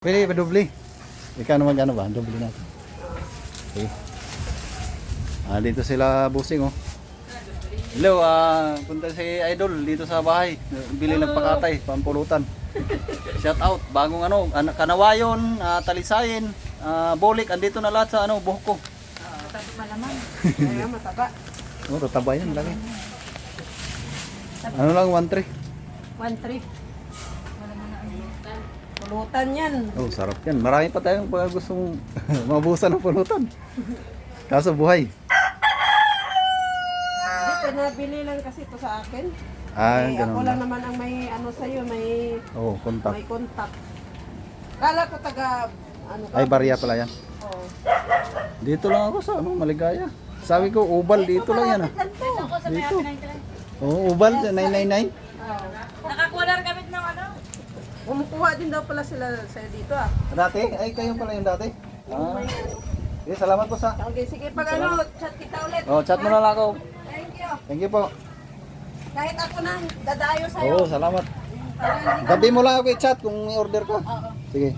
Pwede ba doble? Ikaw naman gano ba? Doble natin. Okay. Dito sila busing oh. Hello, punta si Idol dito sa bahay. Bili ng pakatay, pampulutan. Shout out, bagong Kanawayon, Talisayin, Bolik, andito na lahat sa buhok ko. Mataba malaman. Kaya mataba. Oh, tataba yan lagi. Ano lang, 1-3. 1-3. Pulutan yan. Oh, sarap yan. Marami pa tayong gustong mabusan ng pulutan. Kaso buhay. Hindi, pinabili lang kasi ito sa akin. Ganun ako na. lang naman ang may sa'yo, may Kontak. may contact. Kala ko Ay, barya pala yan. Oh. Dito lang ako sa Maligaya. Sabi ko, ubal dito lang yan Dito. Oh, ubal, 999. Nakakular kami ng Kumukuha din daw pala sila sa'yo dito Dati? Ay, kayo pala yung dati? Okay, salamat po sa... Okay, sige pag chat kita ulit. Oh, chat mo na lang ako. Thank you. Thank you po. Kahit ako na dadayo sa'yo. Oo, salamat. Para hindi ka Gabi mo lang ako i-chat kung may order ka. Oo. Sige.